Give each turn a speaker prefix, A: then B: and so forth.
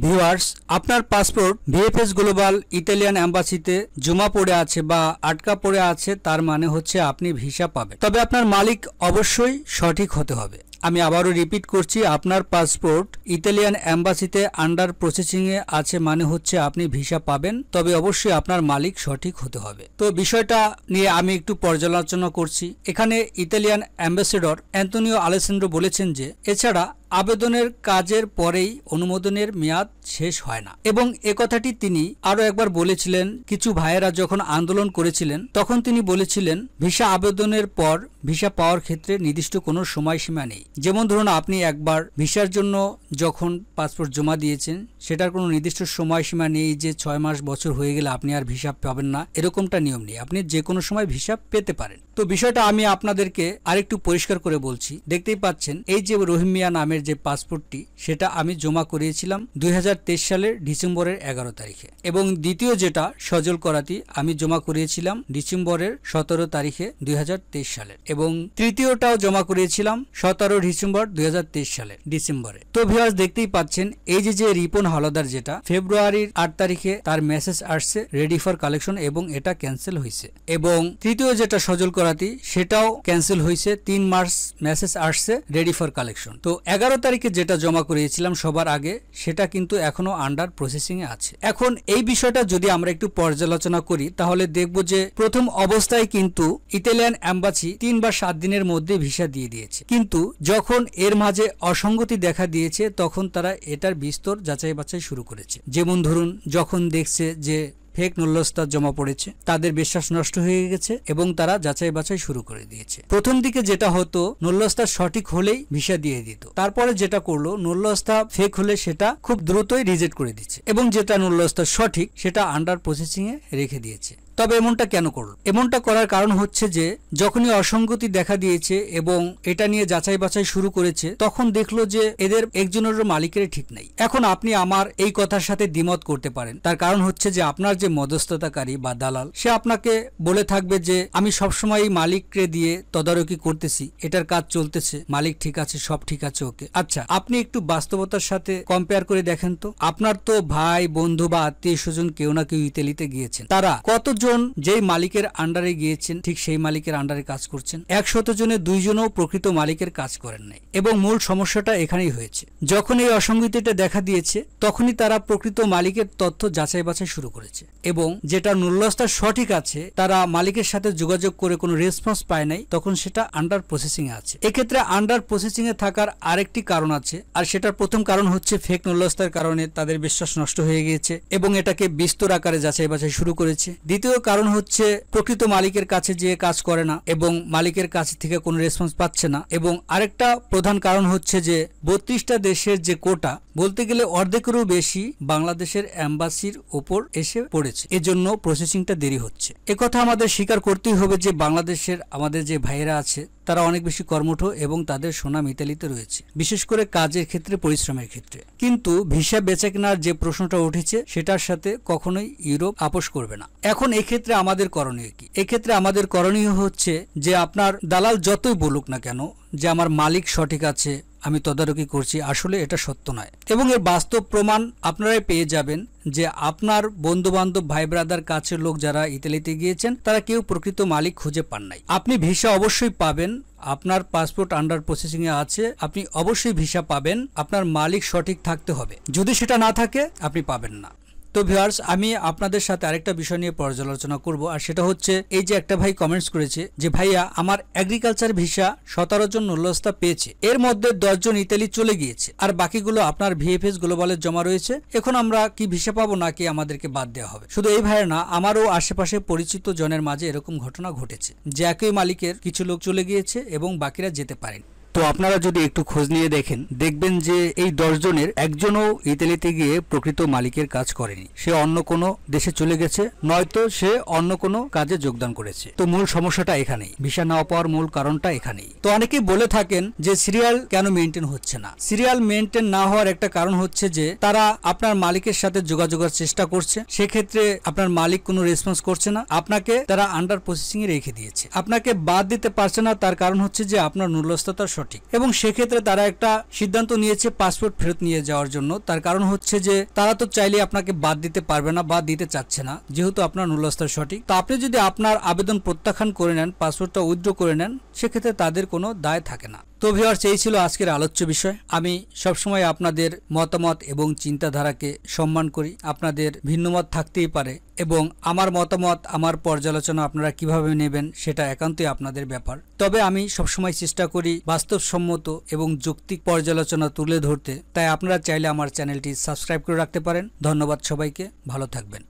A: Viewers, আপনার passport VFS global Italian এম্বাসিতে জমা পড়ে আছে বা আটকা পড়ে আছে, তার মানে হচ্ছে আপনি ভিসা পাবেন। তবে আপনার মালিক অবশ্যই সঠিক হতে হবে। আমি আবারও রিপিট করছি, আপনার পাসপোর্ট ইতালিয়ান এম্বাসিতে আন্ডার প্রসেসিংয়ে আছে মানে হচ্ছে আপনি ভিসা পাবেন, তবে অবশ্যই আপনার মালিক সঠিক হতে হবে। তো বিষয়টা নিয়ে আমি একটু পর্যালোচনা করছি। এখানে ইতালিয়ান অ্যাম্বাসেডর অ্যান্তোনিও আলেসান্দ্রো বলেছেন যে এছাড়া আবেদনের কাজের পরেই অনুমোদনের মেয়াদ শেষ হয় না, এবং কথাটি তিনি আরো একবার বলেছিলেন কিছু ভাইয়েরা যখন আন্দোলন করেছিলেন তখন তিনি বলেছিলেন ভিসা আবেদনের পর ভিসা পাওয়ার ক্ষেত্রে নির্দিষ্ট কোনো সময়সীমা নেই। যেমন ধরুন, আপনি একবার ভিসার জন্য যখন পাসপোর্ট জমা দিয়েছেন সেটার কোনো নির্দিষ্ট সময়সীমা নেই যে 6 মাস বছর হয়ে গেলে আপনি আর ভিসা পাবেন না, এরকমটা নিয়ম নেই। আপনি যে কোনো সময় ভিসা পেতে পারেন। তো বিষয়টা আমি আপনাদেরকে আরেকটু পরিষ্কার করে বলছি। দেখতেই পাচ্ছেন এই যে রহিম মিয়া নামের যে পাসপোর্টটি, সেটা আমি জমা করিয়েছিলাম 2023 সালের ডিসেম্বরের 11 তারিখে, এবং দ্বিতীয় যেটা সজল করাতি আমি জমা করিয়েছিলাম ডিসেম্বরের 17 তারিখে 2023 সালের, এবং তৃতীয়টাও জমা করিয়েছিলাম 17 ডিসেম্বর 2023 সালের ডিসেম্বরে। তো ভিউয়ার্স, দেখতেই পাচ্ছেন এই যে রিপন হাওলাদার যেটা ফেব্রুয়ারির 8 তারিখে তার মেসেজ আসছে রেডি ফর কালেকশন, এবং এটা ক্যান্সেল হয়েছে। এবং তৃতীয় যেটা সজল করাতি সেটাও ক্যান্সেল হয়েছে, 3 মার্চ মেসেজ আসছে রেডি ফর কালেকশন। তো 11 তারিখে যেটা জমা করিয়েছিলাম সবার আগে, সেটা কিন্তু এখনো আন্ডার প্রসেসিং এ আছে। এখন এই বিষয়টা যদি আমরা একটু পর্যালোচনা করি তাহলে দেখব যে প্রথম অবস্থায় কিন্তু ইতালিয়ান এম্বাসি 3 বা 7 দিনের মধ্যে ভিসা দিয়ে দিয়েছে, কিন্তু যখন এর মাঝে অসঙ্গতি দেখা দিয়েছে তখন তারা এটার বিস্তর যাচাই বাছাই শুরু করেছে। যেমন ধরুন, যখন দেখছে যে ফেক নুল্লস্তার জমা পড়েছে, তাদের বিশ্বাস নষ্ট হয়ে গেছে এবং তারা যাচাই বাছাই শুরু করে দিয়েছে। প্রথম দিকে যেটা হতো, নুল্লস্তা সঠিক হলেই ভিসা দিয়ে দিত। তারপরে যেটা করলো, নুল্লস্তা ফেক হলে সেটা খুব দ্রুতই রিজেক্ট করে দিচ্ছে, এবং যেটা নুল্লস্তা সঠিক সেটা আন্ডার প্রসেসিং এ রেখে দিয়েছে। তবে এমনটা কেন করলো? এমনটা করার কারণ হচ্ছে যে যখনই অসঙ্গতি দেখা দিয়েছে এবং এটা নিয়ে যাচাই বাছাই শুরু করেছে, তখন দেখলো যে এদের একজনেরও মালিকের ঠিক নাই। এখন আপনি আমার এই কথার সাথে দ্বিমত করতে পারেন, তার কারণ হচ্ছে যে আপনার যে মধ্যস্থতাকারী বা দালাল, সে আপনাকে বলে থাকবে যে আমি সবসময় মালিককে দিয়ে তদারকি করতেছি, এটার কাজ চলতেছে, মালিক ঠিক আছে, সব ঠিক আছে, ওকে। আচ্ছা, আপনি একটু বাস্তবতার সাথে কম্পেয়ার করে দেখেন তো। আপনার তো ভাই, বন্ধু বা আত্মীয় স্বজন কেউ না কেউ ইতালিতে গিয়েছেন, তারা কতজন যেই মালিকের আন্ডারে গিয়েছেন ঠিক সেই মালিকের আন্ডারে কাজ করছেন? 100 জনে 2 জনও প্রকৃত মালিকের কাজ করেন নাই, এবং মূল সমস্যাটা এখানেই হয়েছে। যখন এই অসঙ্গতিটা দেখা দিয়েছে তখনই তারা প্রকৃত মালিকের তথ্য যাচাই বাছাই শুরু করেছে, এবং যেটা নুল্লস্তা সঠিক আছে তারা মালিকের সাথে যোগাযোগ করে কোনো রেসপন্স পায় নাই, তখন সেটা আন্ডার প্রসেসিং এ আছে। এক্ষেত্রে আন্ডার প্রসেসিং এ থাকার আরেকটি কারণ আছে, আর সেটার প্রথম কারণ হচ্ছে ফেক নুল্লস্তার কারণে তাদের বিশ্বাস নষ্ট হয়ে গিয়েছে এবং এটাকে বিস্তর আকারে যাচাই বাছাই শুরু করেছে। দ্বিতীয় কারণ হচ্ছে প্রকৃত মালিকের কাছে যে কাজ করে না এবং মালিকের কাছ থেকে কোনো রেসপন্স পাচ্ছে না। এবং আরেকটা প্রধান কারণ হচ্ছে যে 32টা দেশের যে কোটা, বলতে গেলে অর্ধেকেরও বেশি বাংলাদেশের এম্বাসির ওপর এসে পড়েছে, এজন্য প্রসেসিংটা দেরি হচ্ছে। একথা আমাদের স্বীকার করতেই হবে যে বাংলাদেশের আমাদের যে ভাইয়েরা আছে তারা অনেক বেশি কর্মঠ এবং তাদের সুনাম ইতালিতে রয়েছে, বিশেষ করে কাজের ক্ষেত্রে, পরিশ্রমের ক্ষেত্রে। কিন্তু ভিসা বেচা কেনার যে প্রশ্নটা উঠেছে সেটার সাথে কখনোই ইউরোপ আপোষ করবে না। এখন এক্ষেত্রে আমাদের করণীয় কি? এক্ষেত্রে আমাদের করণীয় হচ্ছে যে আপনার দালাল যতই বলুক না কেন যে আমার মালিক সঠিক আছে, আমি তদারকি করছি, আসলে এটা সত্য নয়। এবং এর বাস্তব প্রমাণ আপনারাই পেয়ে যাবেন যে আপনার বন্ধু বান্ধব, ভাই ব্রাদার, কাছের লোক যারা ইতালিতে গিয়েছেন তারা কেউ প্রকৃত মালিক খুঁজে পান নাই। আপনি ভিসা অবশ্যই পাবেন, আপনার পাসপোর্ট আন্ডার প্রসেসিং এ আছে, আপনি অবশ্যই ভিসা পাবেন। আপনার মালিক সঠিক থাকতে হবে, যদি সেটা না থাকে আপনি পাবেন না। তো ভিউয়ার্স, আমি আপনাদের সাথে আরেকটা বিষয় নিয়ে পর্যালোচনা করব, আর সেটা হচ্ছে এই যে একটা ভাই কমেন্টস করেছে যে ভাইয়া আমার এগ্রিকালচার ভিসা 17 জন নুল্লস্তা পেয়েছে, এর মধ্যে 10 জন ইতালি চলে গিয়েছে, আর বাকিগুলো আপনার ভিএফএস গ্লোবালের জমা রয়েছে। এখন আমরা কি ভিসা পাবো নাকি আমাদেরকে বাদ দেওয়া হবে? শুধু এই ভাইয়ের না, আমারও আশেপাশে পরিচিত জনের মাঝে এরকম ঘটনা ঘটেছে যে একই মালিকের কিছু লোক চলে গিয়েছে এবং বাকিরা যেতে পারেনি। তো আপনারা যদি একটু খোঁজ নিয়ে দেখেন, দেখবেন যে এই 10 জনের একজনও ইতালিতে গিয়ে প্রকৃত মালিকের কাজ করেনি, সে অন্য কোনো দেশে চলে গেছে, নয়তো সে অন্য কোনো কাজে যোগদান করেছে। তো মূল সমস্যাটা এখানেই, ভিসা না পাওয়ার মূল কারণটা এখানেই। তো অনেকেই বলে থাকেন যে সিরিয়াল কেন মেনটেন হচ্ছে না? সিরিয়াল মেনটেন না হওয়ার একটা কারণ হচ্ছে যে তারা আপনার মালিকের সাথে যোগাযোগের চেষ্টা করছে, সেক্ষেত্রে আপনার মালিক কোনো রেসপন্স করছে না, আপনাকে তারা আন্ডার প্রসেসিং এ রেখে দিয়েছে, আপনাকে বাদ দিতে পারছে না। তার কারণ হচ্ছে যে আপনার নুল্লস্তা সঠিক। এবং সেক্ষেত্রে তারা একটা সিদ্ধান্ত নিয়েছে পাসপোর্ট ফেরত নিয়ে যাওয়ার জন্য। তার কারণ হচ্ছে যে তারা তো চাইলে আপনাকে বাদ দিতে পারবে না বা দিতে চাচ্ছে না, যেহেতু আপনার নুলস্থা সঠিক। তো আপনি যদি আপনার আবেদন প্রত্যাখ্যান করে নেন, পাসপোর্টটা উইথড্র করে নেন, সেক্ষেত্রে তাদের কোনো দায় থাকে না। তো ভিউয়ার্স, এই ছিল আজকের আলোচ্য বিষয়। আমি সবসময় আপনাদের মতামত এবং চিন্তাধারাকে সম্মান করি। আপনাদের ভিন্নমত থাকতেই পারে এবং আমার মতামত, আমার পর্যালোচনা আপনারা কিভাবে নেবেন সেটা একান্তই আপনাদের ব্যাপার। তবে আমি সবসময় চেষ্টা করি বাস্তবসম্মত এবং যৌক্তিক পর্যালোচনা তুলে ধরতে। তাই আপনারা চাইলে আমার চ্যানেলটি সাবস্ক্রাইব করে রাখতে পারেন। ধন্যবাদ সবাইকে, ভালো থাকবেন।